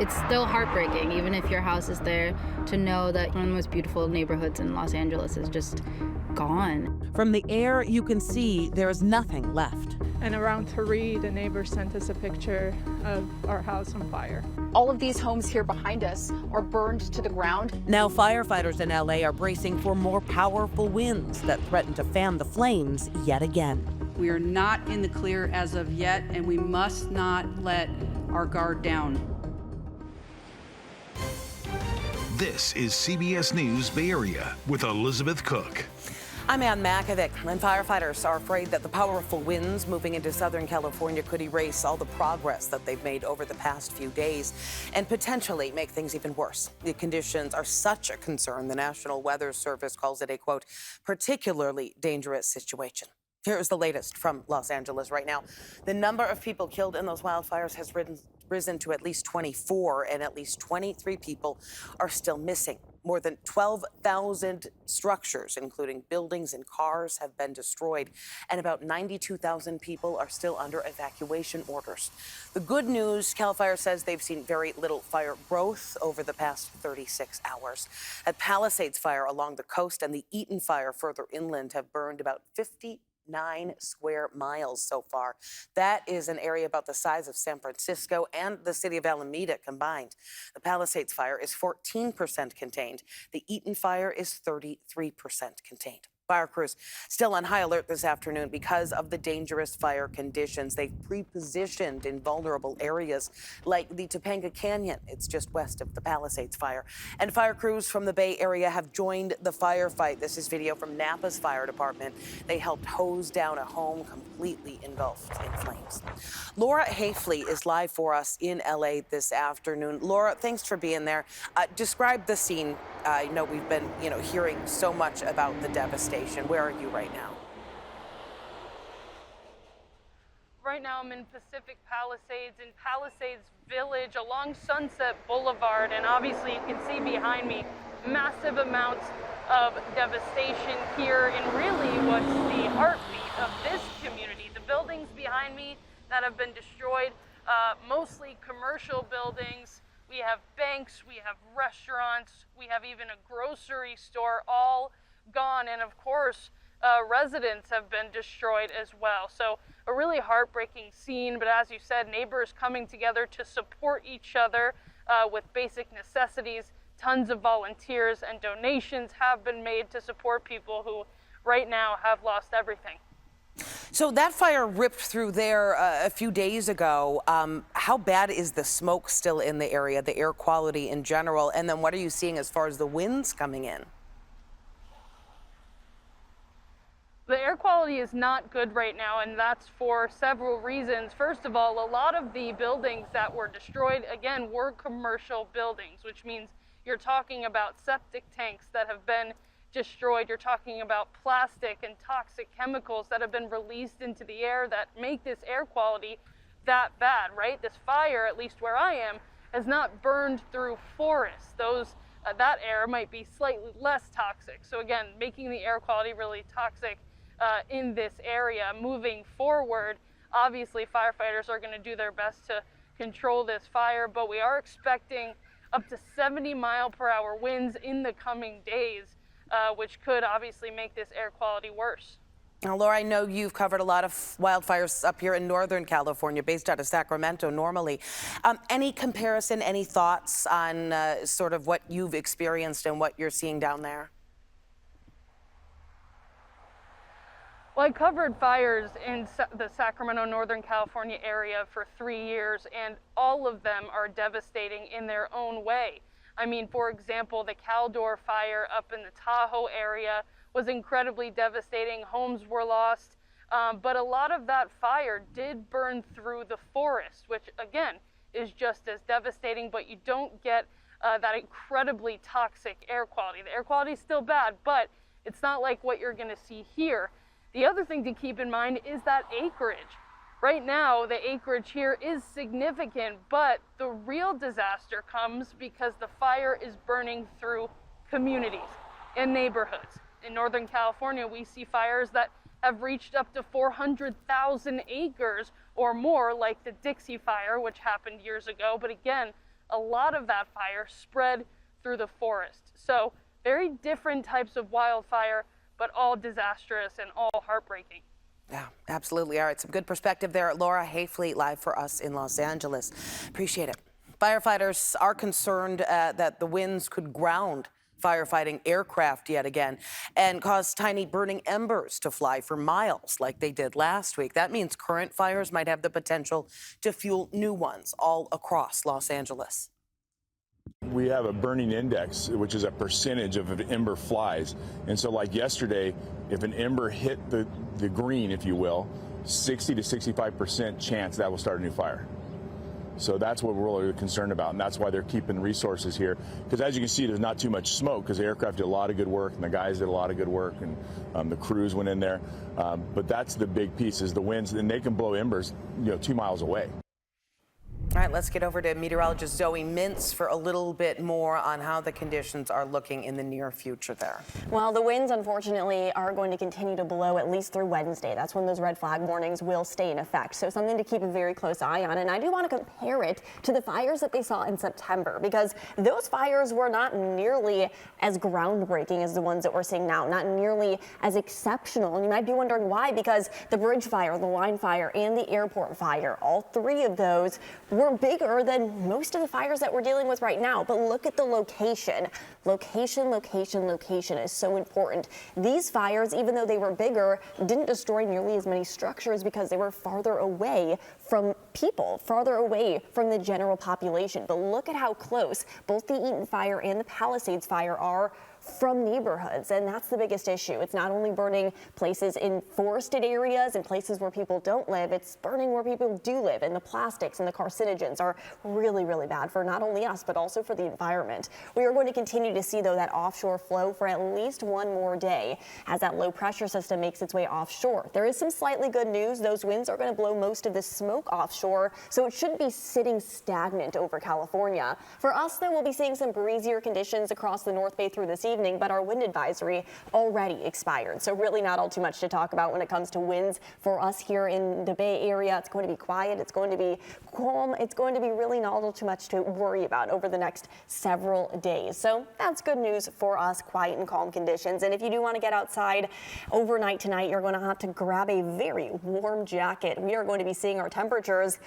It's still heartbreaking, even if your house is there, to know that one of the most beautiful neighborhoods in Los Angeles is just gone. From the air, you can see there is nothing left. And around 3, the neighbor sent us a picture of our house on fire. All of these homes here behind us are burned to the ground. Now firefighters in LA are bracing for more powerful winds that threaten to fan the flames yet again. We are not in the clear as of yet, and we must not let our guard down. This is CBS News Bay Area with Elizabeth Cook. I'm Ann Makovec, and firefighters are afraid that the powerful winds moving into Southern California could erase all the progress that they've made over the past few days and potentially make things even worse. The conditions are such a concern, the National Weather Service calls it a, quote, particularly dangerous situation. Here's the latest from Los Angeles right now. The number of people killed in those wildfires has risen to at least 24, and at least 23 people are still missing. More than 12,000 structures, including buildings and cars, have been destroyed, and about 92,000 people are still under evacuation orders. The good news, CAL FIRE says they've seen very little fire growth over the past 36 hours. At Palisades Fire along the coast and the Eaton Fire further inland have burned about 59 square miles so far. That is an area about the size of San Francisco and the city of Alameda combined. The Palisades Fire is 14% contained. The Eaton Fire is 33% contained. Fire crews still on high alert this afternoon because of the dangerous fire conditions. They've pre-positioned in vulnerable areas like the Topanga Canyon. It's just west of the Palisades Fire. And fire crews from the Bay Area have joined the firefight. This is video from Napa's fire department. They helped hose down a home completely engulfed in flames. Laura Hafley is live for us in LA this afternoon. Laura, thanks for being there. Describe the scene. I know we've been, hearing so much about the devastation. Where are you right now? Right now I'm in Pacific Palisades, in Palisades Village along Sunset Boulevard, and obviously you can see behind me massive amounts of devastation here in really what's the heartbeat of this community. The buildings behind me that have been destroyed, mostly commercial buildings. We have banks, we have restaurants, we have even a grocery store, all gone, and of course residents have been destroyed as well. So a really heartbreaking scene, but as you said, neighbors coming together to support each other with basic necessities. Tons of volunteers and donations have been made to support people who right now have lost everything. So that fire ripped through there a few days ago. How bad is the smoke still in the area, the air quality in general? And then what are you seeing as far as the winds coming in? The air quality is not good right now, and that's for several reasons. First of all, a lot of the buildings that were destroyed, again, were commercial buildings, which means you're talking about septic tanks that have been destroyed. You're talking about plastic and toxic chemicals that have been released into the air that make this air quality that bad, right? This fire, at least where I am, has not burned through forests. That air might be slightly less toxic. So again, making the air quality really toxic in this area. Moving forward, obviously firefighters are going to do their best to control this fire, but we are expecting up to 70-mile-per-hour winds in the coming days, which could obviously make this air quality worse. Now, Laura, I know you've covered a lot of wildfires up here in Northern California, based out of Sacramento normally. Any comparison, any thoughts on sort of what you've experienced and what you're seeing down there? Well, I covered fires in the Sacramento, Northern California area for 3 years, and all of them are devastating in their own way. I mean, for example, the Caldor fire up in the Tahoe area was incredibly devastating. Homes were lost, but a lot of that fire did burn through the forest, which again is just as devastating, but you don't get that incredibly toxic air quality. The air quality is still bad, but it's not like what you're going to see here. The other thing to keep in mind is that acreage. Right now, the acreage here is significant, but the real disaster comes because the fire is burning through communities and neighborhoods. In Northern California, we see fires that have reached up to 400,000 acres or more, like the Dixie Fire, which happened years ago. But again, a lot of that fire spread through the forest. So very different types of wildfire, but all disastrous and all heartbreaking. Yeah, absolutely. All right, some good perspective there. Laura Hayfleet live for us in Los Angeles. Appreciate it. Firefighters are concerned that the winds could ground firefighting aircraft yet again and cause tiny burning embers to fly for miles like they did last week. That means current fires might have the potential to fuel new ones all across Los Angeles. We have a burning index, which is a percentage of an ember flies. And so like yesterday, if an ember hit the green, if you will, 60 to 65% chance that will start a new fire. So that's what we're really concerned about, and that's why they're keeping resources here. Because as you can see, there's not too much smoke because the aircraft did a lot of good work, and the guys did a lot of good work, and the crews went in there. But that's the big piece is the winds, and they can blow embers, 2 miles away. All right, let's get over to meteorologist Zoe Mintz for a little bit more on how the conditions are looking in the near future there. Well, the winds, unfortunately, are going to continue to blow at least through Wednesday. That's when those red flag warnings will stay in effect. So something to keep a very close eye on. And I do want to compare it to the fires that they saw in September, because those fires were not nearly as groundbreaking as the ones that we're seeing now, not nearly as exceptional. And you might be wondering why, because the bridge fire, the line fire, and the airport fire, all three of those were bigger than most of the fires that we're dealing with right now. But look at the location. Location is so important. These fires, even though they were bigger, didn't destroy nearly as many structures because they were farther away from people, farther away from the general population. But look at how close both the Eaton fire and the Palisades fire are from neighborhoods, and that's the biggest issue. It's not only burning places in forested areas and places where people don't live, it's burning where people do live, and the plastics and the carcinogens are really, really bad for not only us, but also for the environment. We are going to continue to see, though, that offshore flow for at least one more day as that low pressure system makes its way offshore. There is some slightly good news. Those winds are going to blow most of the smoke offshore, so it shouldn't be sitting stagnant over California. For us, though, we'll be seeing some breezier conditions across the North Bay through this evening, but our wind advisory already expired. So really not all too much to talk about when it comes to winds for us here in the Bay Area. It's going to be quiet. It's going to be calm. It's going to be really not all too much to worry about over the next several days. So that's good news for us, quiet and calm conditions. And if you do want to get outside overnight tonight, you're going to have to grab a very warm jacket. We are going to be seeing our temperatures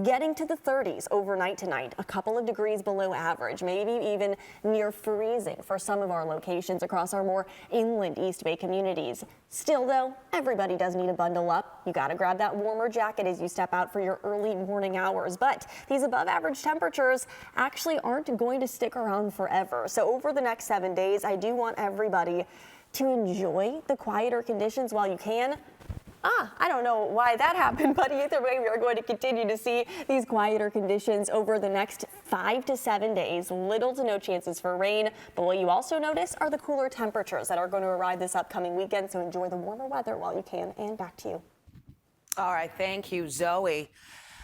getting to the 30s overnight tonight, a couple of degrees below average, maybe even near freezing for some of our locations across our more inland East Bay communities. Still, though, everybody does need to bundle up. You got to grab that warmer jacket as you step out for your early morning hours. But these above average temperatures actually aren't going to stick around forever. So over the next 7 days, I do want everybody to enjoy the quieter conditions while you can. I don't know why that happened, but either way, we are going to continue to see these quieter conditions over the next 5 to 7 days. Little to no chances for rain, but what you also notice are the cooler temperatures that are going to arrive this upcoming weekend, so enjoy the warmer weather while you can. And back to you. All right, thank you, Zoe.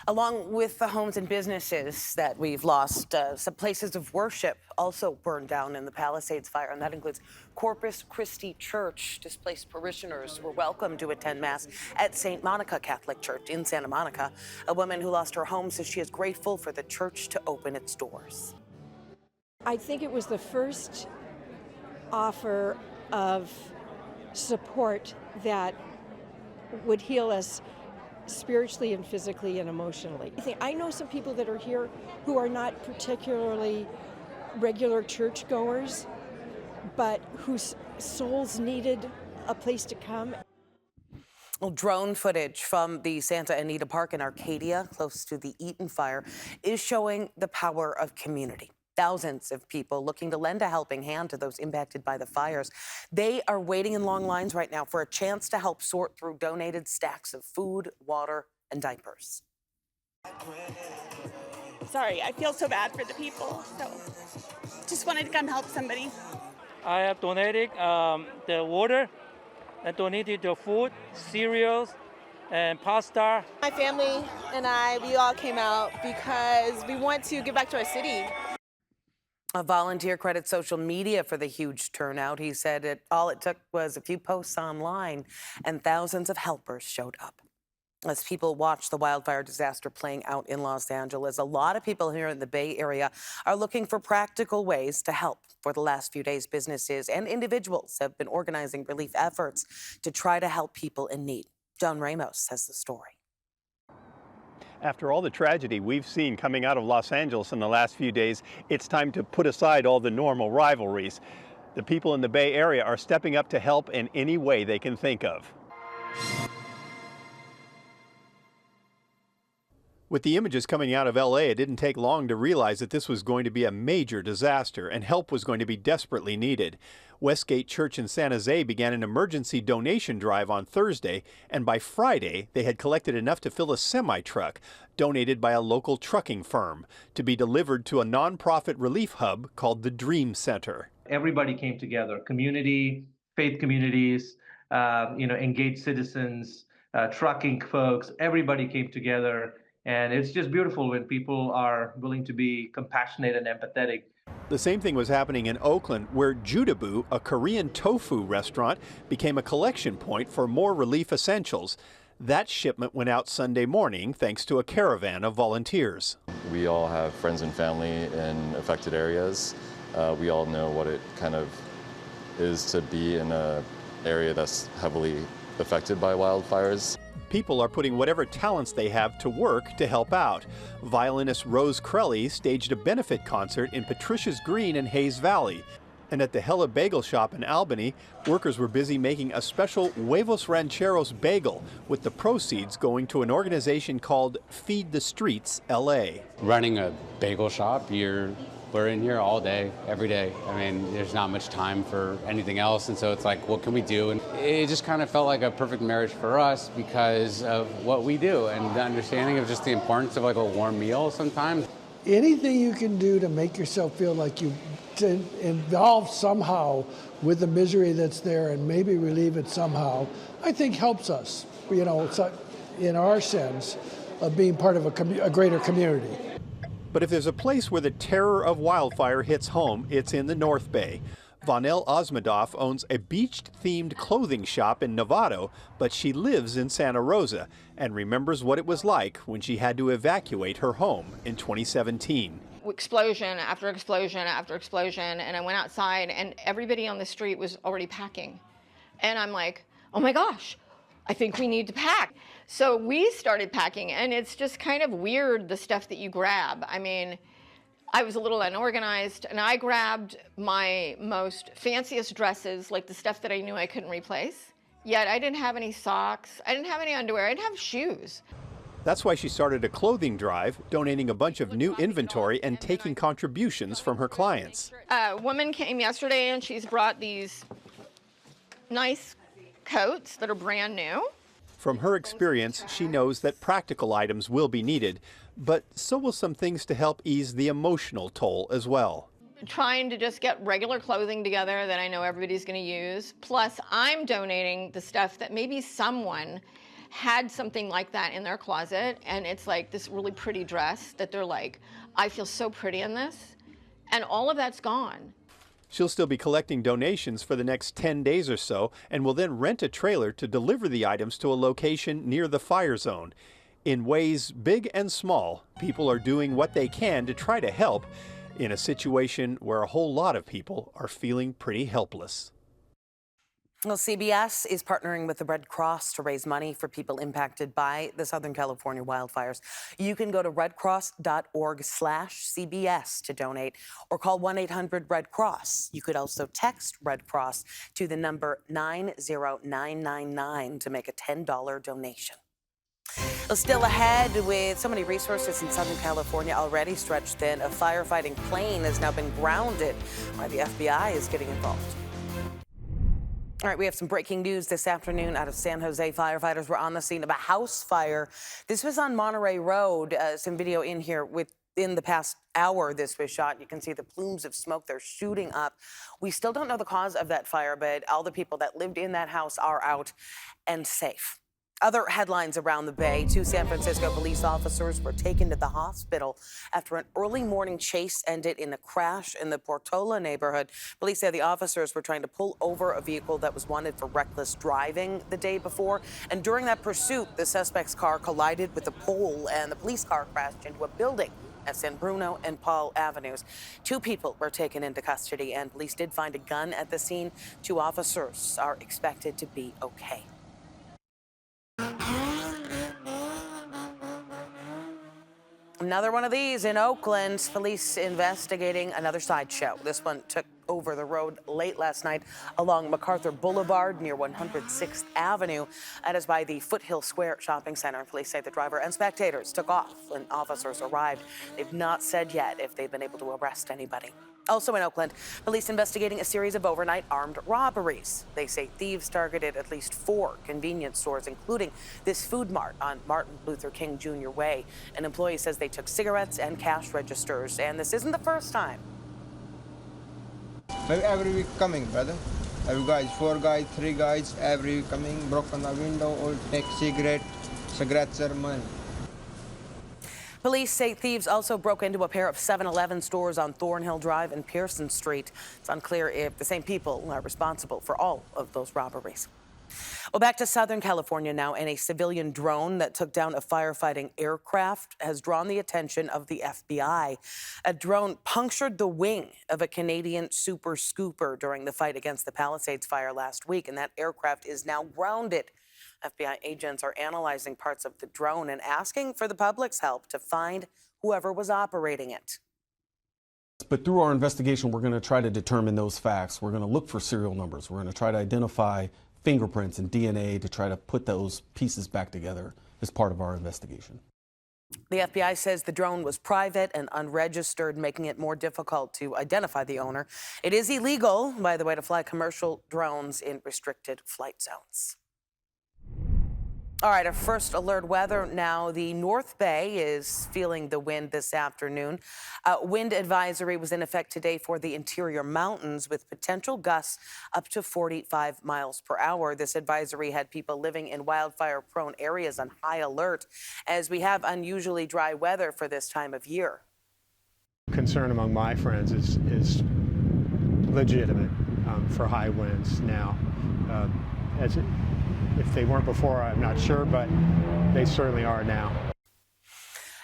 Along with the homes and businesses that we've lost, some places of worship also burned down in the Palisades fire, and that includes Corpus Christi Church. Displaced parishioners were welcome to attend Mass at St. Monica Catholic Church in Santa Monica. A woman who lost her home says she is grateful for the church to open its doors. I think it was the first offer of support that would heal us spiritually and physically and emotionally. I know some people that are here who are not particularly regular churchgoers, but whose souls needed a place to come. Well, drone footage from the Santa Anita Park in Arcadia, close to the Eaton fire, is showing the power of community. Thousands of people looking to lend a helping hand to those impacted by the fires. They are waiting in long lines right now for a chance to help sort through donated stacks of food, water, and diapers. Sorry, I feel so bad for the people, so just wanted to come help somebody. I have donated the water, and donated the food, cereals, and pasta. My family and we all came out because we want to give back to our city. A volunteer credits social media for the huge turnout. He said all it took was a few posts online, and thousands of helpers showed up. As people watch the wildfire disaster playing out in Los Angeles, a lot of people here in the Bay Area are looking for practical ways to help. For the last few days, businesses and individuals have been organizing relief efforts to try to help people in need. John Ramos has the story. After all the tragedy we've seen coming out of Los Angeles in the last few days, it's time to put aside all the normal rivalries. The people in the Bay Area are stepping up to help in any way they can think of. With the images coming out of LA, it didn't take long to realize that this was going to be a major disaster and help was going to be desperately needed. Westgate Church in San Jose began an emergency donation drive on Thursday, and by Friday, they had collected enough to fill a semi-truck donated by a local trucking firm to be delivered to a nonprofit relief hub called the Dream Center. Everybody came together, community, faith communities, engaged citizens, trucking folks, everybody came together. And it's just beautiful when people are willing to be compassionate and empathetic. The same thing was happening in Oakland, where Judabu, a Korean tofu restaurant, became a collection point for more relief essentials. That shipment went out Sunday morning thanks to a caravan of volunteers. We all have friends and family in affected areas. We all know what it kind of is to be in an area that's heavily affected by wildfires. People are putting whatever talents they have to work to help out. Violinist Rose Crelly staged a benefit concert in Patricia's Green in Hayes Valley. And at the Hella Bagel Shop in Albany, workers were busy making a special Huevos Rancheros bagel, with the proceeds going to an organization called Feed the Streets LA. Running a bagel shop, we're in here all day, every day. I mean, there's not much time for anything else, and so it's like, what can we do? And it just kind of felt like a perfect marriage for us because of what we do and the understanding of just the importance of like a warm meal sometimes. Anything you can do to make yourself feel like you involved somehow with the misery that's there and maybe relieve it somehow, I think helps us, in our sense of being part of a greater community. But if there's a place where the terror of wildfire hits home, it's in the North Bay. Vonel Osmodoff owns a beach-themed clothing shop in Novato, but she lives in Santa Rosa and remembers what it was like when she had to evacuate her home in 2017. Explosion after explosion after explosion, and I went outside and everybody on the street was already packing. And I'm like, oh my gosh, I think we need to pack. So we started packing, and it's just kind of weird, the stuff that you grab. I mean, I was a little unorganized, and I grabbed my most fanciest dresses, like the stuff that I knew I couldn't replace. Yet I didn't have any socks, I didn't have any underwear, I didn't have shoes. That's why she started a clothing drive, donating a bunch of new inventory and taking contributions from her clients. A woman came yesterday, and she's brought these nice coats that are brand new. From her experience, she knows that practical items will be needed, but so will some things to help ease the emotional toll as well. Trying to just get regular clothing together that I know everybody's going to use. Plus, I'm donating the stuff that maybe someone had something like that in their closet, and it's like this really pretty dress that they're like, I feel so pretty in this, and all of that's gone. She'll still be collecting donations for the next 10 days or so and will then rent a trailer to deliver the items to a location near the fire zone. In ways big and small, people are doing what they can to try to help in a situation where a whole lot of people are feeling pretty helpless. Well, CBS is partnering with the Red Cross to raise money for people impacted by the Southern California wildfires. You can go to redcross.org/CBS to donate or call 1-800-RED-CROSS. You could also text Red Cross to the number 90999 to make a $10 donation. Still ahead, with so many resources in Southern California already stretched thin, a firefighting plane has now been grounded while the FBI is getting involved. All right, we have some breaking news this afternoon out of San Jose. Firefighters were on the scene of a house fire. This was on Monterey Road. Some video in here within the past hour this was shot. You can see the plumes of smoke. They're shooting up. We still don't know the cause of that fire, but all the people that lived in that house are out and safe. Other headlines around the Bay. 2 San Francisco police officers were taken to the hospital after an early morning chase ended in a crash in the Portola neighborhood. Police say the officers were trying to pull over a vehicle that was wanted for reckless driving the day before. And during that pursuit, the suspect's car collided with a pole and the police car crashed into a building at San Bruno and Paul Avenues. 2 people were taken into custody and police did find a gun at the scene. 2 officers are expected to be okay. Another one of these in Oakland. Police investigating another sideshow. This one took over the road late last night along MacArthur Boulevard near 106th Avenue. That is by the Foothill Square Shopping Center. Police say the driver and spectators took off when officers arrived. They've not said yet if they've been able to arrest anybody. Also in Oakland, police investigating a series of overnight armed robberies. They say thieves targeted at least 4 convenience stores, including this food mart on Martin Luther King Jr. Way. An employee says they took cigarettes and cash registers, and this isn't the first time. Every week coming, brother. Every guys, 4 guys, 3 guys, every week coming, broke on the window, all take cigarettes are money. Police say thieves also broke into a pair of 7-Eleven stores on Thornhill Drive and Pearson Street. It's unclear if the same people are responsible for all of those robberies. Well, back to Southern California now, and a civilian drone that took down a firefighting aircraft has drawn the attention of the FBI. A drone punctured the wing of a Canadian Super Scooper during the fight against the Palisades fire last week, and that aircraft is now grounded. FBI agents are analyzing parts of the drone and asking for the public's help to find whoever was operating it. But through our investigation, we're going to try to determine those facts. We're going to look for serial numbers. We're going to try to identify fingerprints and DNA to try to put those pieces back together as part of our investigation. The FBI says the drone was private and unregistered, making it more difficult to identify the owner. It is illegal, by the way, to fly commercial drones in restricted flight zones. All right, our first alert weather now. The North Bay is feeling the wind this afternoon. Wind advisory was in effect today for the interior mountains with potential gusts up to 45 miles per hour. This advisory had people living in wildfire-prone areas on high alert as we have unusually dry weather for this time of year. Concern among my friends is legitimate for high winds now. If they weren't before, I'm not sure, but they certainly are now.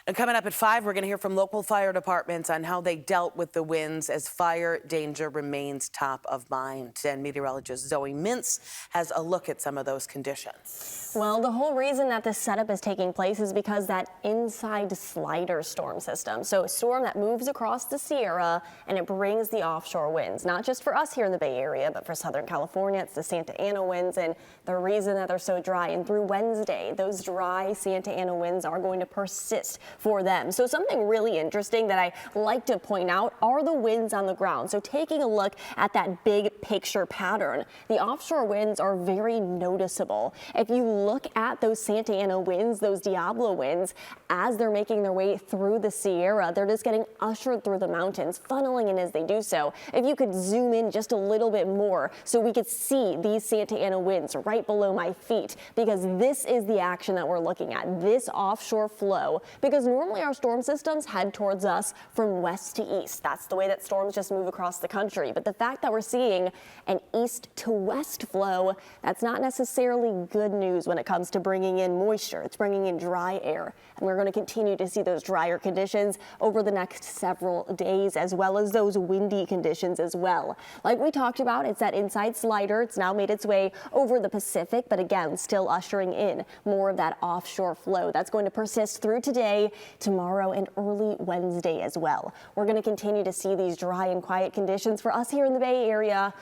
And coming up at 5, we're going to hear from local fire departments on how they dealt with the winds as fire danger remains top of mind. And meteorologist Zoe Mintz has a look at some of those conditions. Well, the whole reason that this setup is taking place is because that inside slider storm system. So a storm that moves across the Sierra and it brings the offshore winds, not just for us here in the Bay Area, but for Southern California. It's the Santa Ana winds, and the reason that they're so dry. And through Wednesday, those dry Santa Ana winds are going to persist for them. So something really interesting that I like to point out are the winds on the ground. So taking a look at that big picture pattern, the offshore winds are very noticeable. If you look at those Santa Ana winds, those Diablo winds, as they're making their way through the Sierra, they're just getting ushered through the mountains, funneling in as they do so. If you could zoom in just a little bit more so we could see these Santa Ana winds right below my feet, because this is the action that we're looking at, this offshore flow, because normally our storm systems head towards us from west to east. That's the way that storms just move across the country. But the fact that we're seeing an east to west flow, that's not necessarily good news when it comes to bringing in moisture. It's bringing in dry air. And we're going to continue to see those drier conditions over the next several days, as well as those windy conditions as well. Like we talked about, it's that inside slider. It's now made its way over the Pacific, but again, still ushering in more of that offshore flow. That's going to persist through today, tomorrow, and early Wednesday as well. We're going to continue to see these dry and quiet conditions for us here in the Bay Area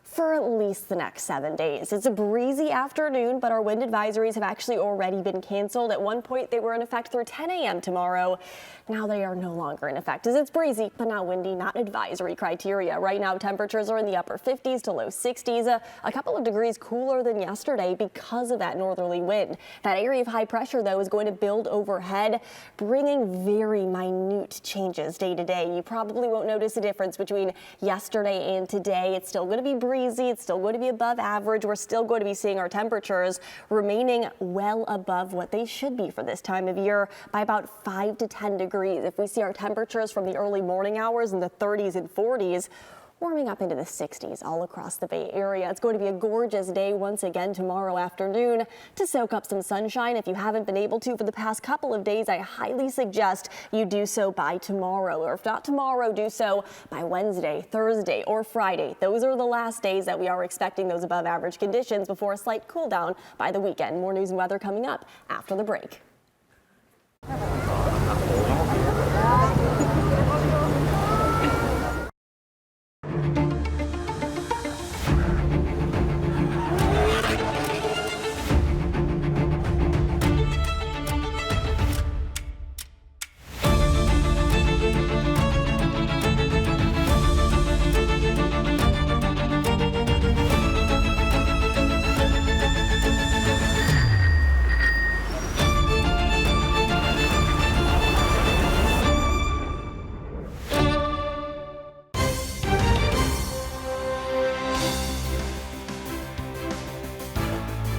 for at least the next 7 days. It's a breezy afternoon, but our wind advisories have actually already been canceled. At one point, they were in effect through 10 a.m. tomorrow. Now they are no longer in effect as it's breezy, but not windy, not advisory criteria. Right now, temperatures are in the upper 50s to low 60s, a couple of degrees cooler than yesterday because of that northerly wind. That area of high pressure, though, is going to build overhead, bringing very minute changes day to day. You probably won't notice a difference between yesterday and today. It's still going to be breezy breezy. It's still going to be above average. We're still going to be seeing our temperatures remaining well above what they should be for this time of year by about 5 to 10 degrees. If we see our temperatures from the early morning hours in the 30s and 40s, warming up into the 60s all across the Bay Area. It's going to be a gorgeous day once again tomorrow afternoon to soak up some sunshine. If you haven't been able to for the past couple of days, I highly suggest you do so by tomorrow, or if not tomorrow, do so by Wednesday, Thursday, or Friday. Those are the last days that we are expecting those above average conditions before a slight cool down by the weekend. More news and weather coming up after the break.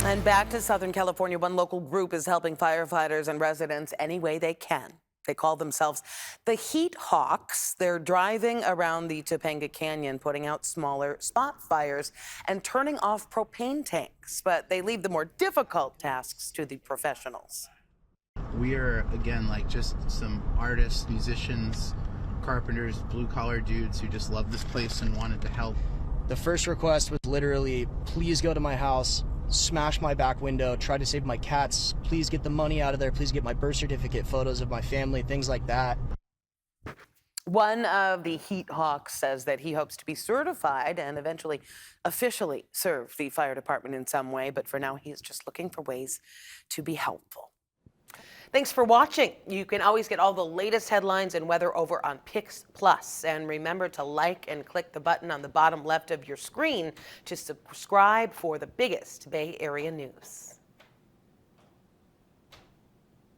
And back to Southern California, one local group is helping firefighters and residents any way they can. They call themselves the Heat Hawks. They're driving around the Topanga Canyon, putting out smaller spot fires and turning off propane tanks. But they leave the more difficult tasks to the professionals. We are, again, like just some artists, musicians, carpenters, blue-collar dudes who just love this place and wanted to help. The first request was literally, please go to my house, smash my back window, try to save my cats, please get the money out of there, please get my birth certificate, photos of my family, things like that. One of the Heat Hawks says that he hopes to be certified and eventually officially serve the fire department in some way, but for now he's just looking for ways to be helpful. Thanks for watching. You can always get all the latest headlines and weather over on Pix Plus. And remember to like and click the button on the bottom left of your screen to subscribe for the biggest Bay Area news.